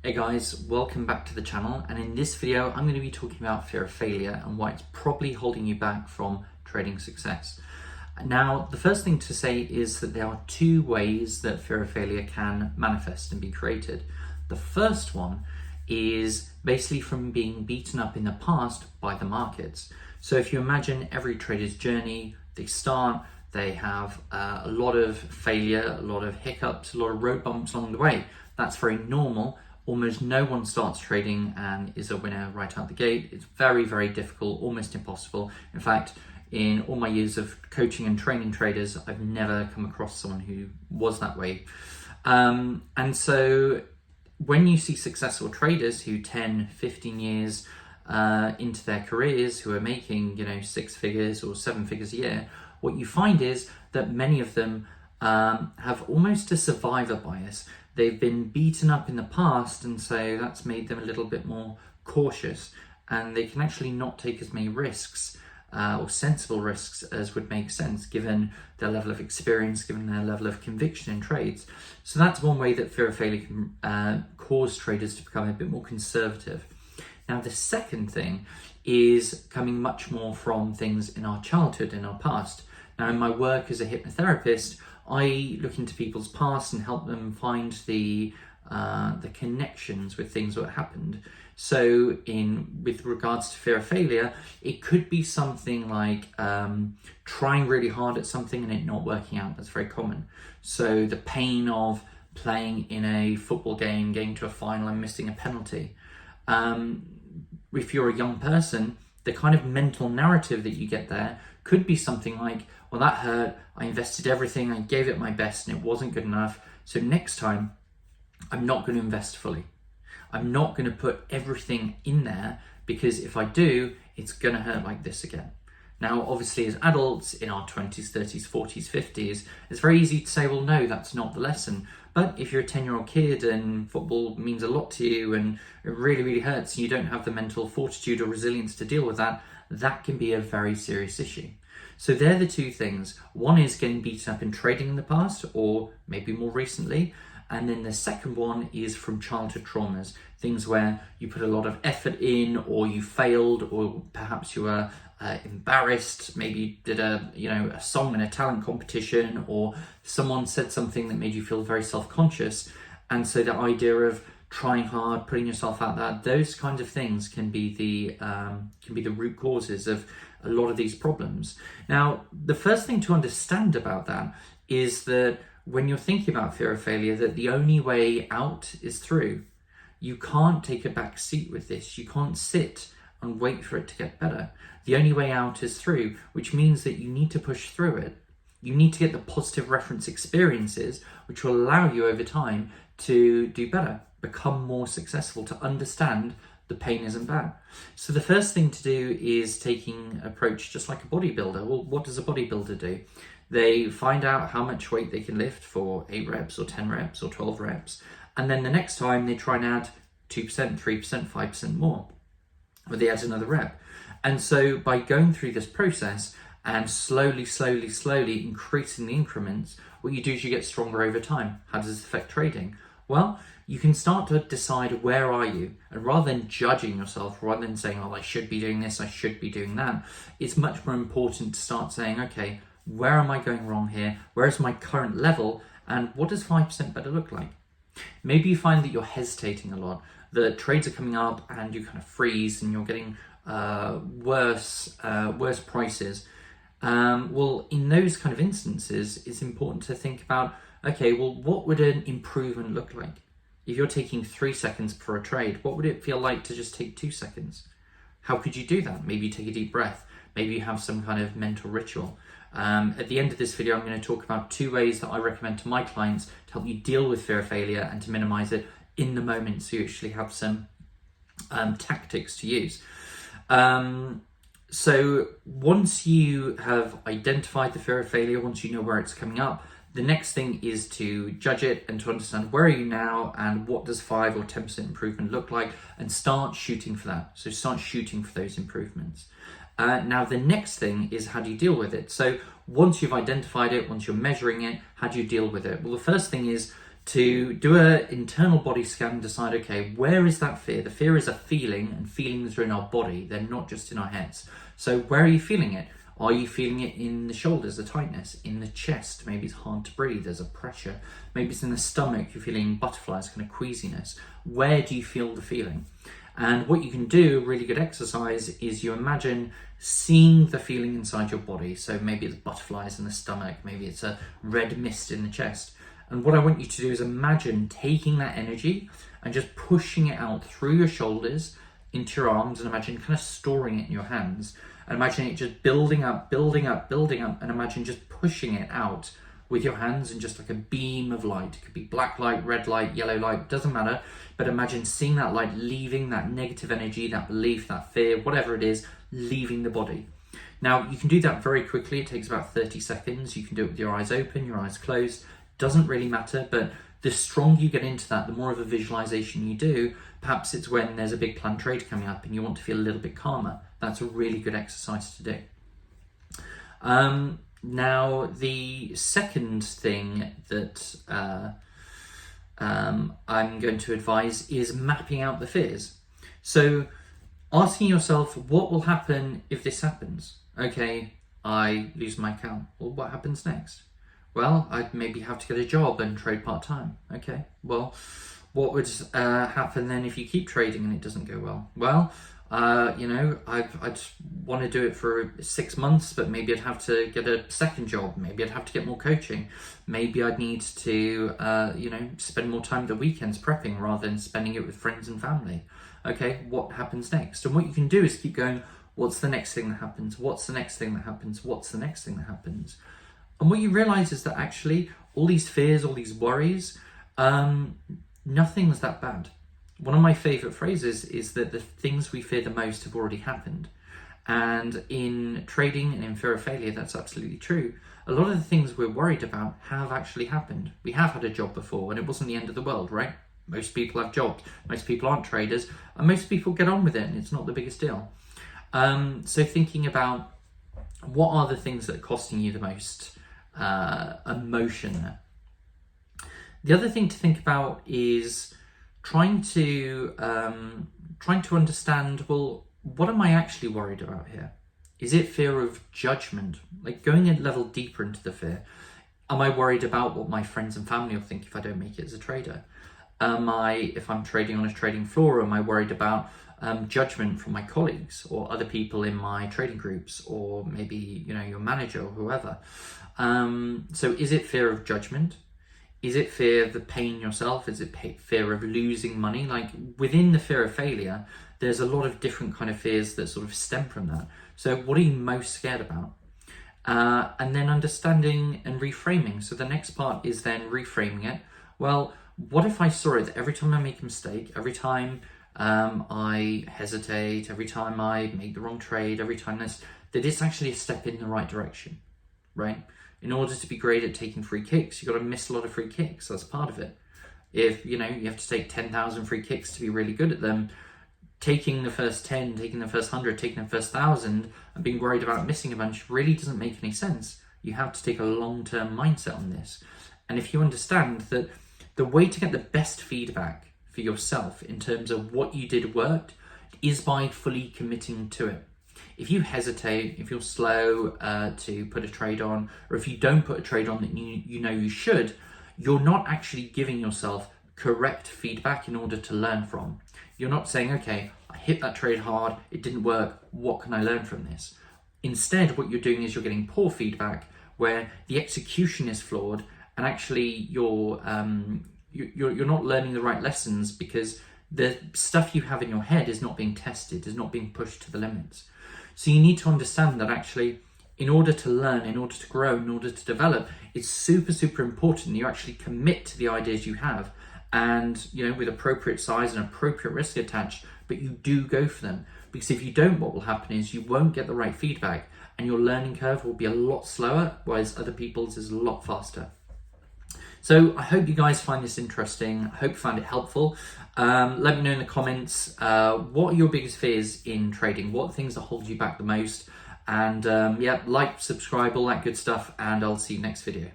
Hey guys, welcome back to the channel, and in this video I'm going to be talking about fear of failure and why it's probably holding you back from trading success. Now, the first thing to say is that there are two ways that fear of failure can manifest and be created. The first one is basically from being beaten up in the past by the markets. So if you imagine every trader's journey, they have a lot of failure, a lot of hiccups, a lot of road bumps along the way. That's very normal. Almost no one starts trading and is a winner right out the gate. It's very, very difficult, almost impossible. In fact, in all my years of coaching and training traders, I've never come across someone who was that way. And so when you see successful traders who 10, 15 years into their careers, who are making, 6 figures or 7 figures a year, what you find is that many of them have almost a survivor bias. They've been beaten up in the past, and so that's made them a little bit more cautious, and they can actually not take as many risks or sensible risks as would make sense given their level of experience, given their level of conviction in trades. So that's one way that fear of failure can cause traders to become a bit more conservative. Now, the second thing is coming much more from things in our childhood, in our past. Now, in my work as a hypnotherapist, I look into people's past and help them find the connections with things that happened. So with regards to fear of failure, it could be something like trying really hard at something and it not working out. That's very common. So the pain of playing in a football game, getting to a final and missing a penalty. If you're a young person, the kind of mental narrative that you get there could be something like, well, that hurt, I invested everything, I gave it my best and it wasn't good enough, so next time I'm not going to invest fully. I'm not going to put everything in there because if I do, it's going to hurt like this again. Now, obviously, as adults in our 20s, 30s, 40s, 50s, it's very easy to say, well, no, that's not the lesson. But if you're a 10-year-old kid and football means a lot to you and it really, really hurts and you don't have the mental fortitude or resilience to deal with that, that can be a very serious issue. So they're the two things. One is getting beaten up in trading in the past or maybe more recently. And then the second one is from childhood traumas, things where you put a lot of effort in or you failed or perhaps you were embarrassed, maybe you did a song in a talent competition or someone said something that made you feel very self-conscious. And so the idea of trying hard, putting yourself out there, those kinds of things can be the root causes of a lot of these problems. Now, the first thing to understand about that is that when you're thinking about fear of failure, that the only way out is through. You can't take a back seat with this. You can't sit and wait for it to get better. The only way out is through, which means that you need to push through it. You need to get the positive reference experiences, which will allow you over time to do better, become more successful, to understand the pain isn't bad. So the first thing to do is taking an approach just like a bodybuilder. Well, what does a bodybuilder do? They find out how much weight they can lift for 8 reps or 10 reps or 12 reps. And then the next time they try and add 2%, 3%, 5% more. Or they add another rep. And so by going through this process and slowly increasing the increments, what you do is you get stronger over time. How does this affect trading? Well, you can start to decide where are you, and rather than judging yourself, rather than saying, oh, I should be doing this, I should be doing that, it's much more important to start saying, okay, where am I going wrong here? Where is my current level? And what does 5% better look like? Maybe you find that you're hesitating a lot, the trades are coming up and you kind of freeze and you're getting worse prices. Well, in those kind of instances, it's important to think about, okay, well, what would an improvement look like? If you're taking 3 seconds for a trade, what would it feel like to just take 2 seconds? How could you do that? Maybe you take a deep breath. Maybe you have some kind of mental ritual. At the end of this video, I'm going to talk about 2 ways that I recommend to my clients to help you deal with fear of failure and to minimize it in the moment, so you actually have some tactics to use. So once you have identified the fear of failure, once you know where it's coming up, the next thing is to judge it and to understand where are you now and what does 5 or 10% improvement look like, and start shooting for that. So start shooting for those improvements. Now the next thing is, how do you deal with it? So once you've identified it, once you're measuring it, how do you deal with it? Well, the first thing is to do an internal body scan and decide, okay, where is that fear? The fear is a feeling, and feelings are in our body. They're not just in our heads. So where are you feeling it? Are you feeling it in the shoulders, the tightness, in the chest? Maybe it's hard to breathe, there's a pressure. Maybe it's in the stomach, you're feeling butterflies, kind of queasiness. Where do you feel the feeling? And what you can do, a really good exercise, is you imagine seeing the feeling inside your body. So maybe it's butterflies in the stomach, maybe it's a red mist in the chest. And what I want you to do is imagine taking that energy and just pushing it out through your shoulders into your arms, and imagine kind of storing it in your hands. And imagine it just building up, building up, building up, and imagine just pushing it out with your hands in just like a beam of light. It could be black light, red light, yellow light, doesn't matter. But imagine seeing that light leaving that negative energy, that belief, that fear, whatever it is, leaving the body. Now, you can do that very quickly. It takes about 30 seconds. You can do it with your eyes open, your eyes closed. Doesn't really matter, but the stronger you get into that, the more of a visualization you do. Perhaps it's when there's a big planned trade coming up and you want to feel a little bit calmer. That's a really good exercise to do. Now, the second thing that I'm going to advise is mapping out the fears. So asking yourself, what will happen if this happens? Okay, I lose my account. Well, what happens next? Well, I'd maybe have to get a job and trade part-time. Okay, well, what would happen then if you keep trading and it doesn't go well? Well, I'd want to do it for 6 months, but maybe I'd have to get a second job. Maybe I'd have to get more coaching. Maybe I'd need to, spend more time the weekends prepping rather than spending it with friends and family. Okay, what happens next? And what you can do is keep going, what's the next thing that happens? What's the next thing that happens? What's the next thing that happens? And what you realize is that actually all these fears, all these worries, nothing's that bad. One of my favorite phrases is that the things we fear the most have already happened. And in trading and in fear of failure, that's absolutely true. A lot of the things we're worried about have actually happened. We have had a job before and it wasn't the end of the world, right? Most people have jobs, most people aren't traders, and most people get on with it and it's not the biggest deal. So thinking about what are the things that are costing you the most emotion there. The other thing to think about is trying to understand, well, what am I actually worried about here? Is it fear of judgment? Like going a level deeper into the fear. Am I worried about what my friends and family will think if I don't make it as a trader? If I'm trading on a trading floor, am I worried about judgment from my colleagues or other people in my trading groups, or maybe, your manager or whoever? So is it fear of judgment? Is it fear of the pain yourself? Is it fear of losing money? Like within the fear of failure, there's a lot of different kind of fears that sort of stem from that. So what are you most scared about? And then understanding and reframing. So the next part is then reframing it. Well, what if I saw it that every time I make a mistake, every time I hesitate, every time I make the wrong trade, every time that it's actually a step in the right direction, right? In order to be great at taking free kicks, you've got to miss a lot of free kicks. That's part of it. If, you have to take 10,000 free kicks to be really good at them, taking the first 10, taking the first 100, taking the first 1,000, and being worried about missing a bunch really doesn't make any sense. You have to take a long-term mindset on this. And if you understand that the way to get the best feedback for yourself in terms of what you did worked is by fully committing to it. If you hesitate, if you're slow to put a trade on, or if you don't put a trade on that you should, you're not actually giving yourself correct feedback in order to learn from. You're not saying, okay, I hit that trade hard, it didn't work, what can I learn from this? Instead, what you're doing is you're getting poor feedback where the execution is flawed, and actually you're not learning the right lessons because the stuff you have in your head is not being tested, is not being pushed to the limits. So you need to understand that actually, in order to learn, in order to grow, in order to develop, it's super, super important that you actually commit to the ideas you have, and with appropriate size and appropriate risk attached, but you do go for them. Because if you don't, what will happen is you won't get the right feedback and your learning curve will be a lot slower, whereas other people's is a lot faster. So I hope you guys find this interesting. I hope you found it helpful. Let me know in the comments, what are your biggest fears in trading? What things that hold you back the most? And like, subscribe, all that good stuff. And I'll see you next video.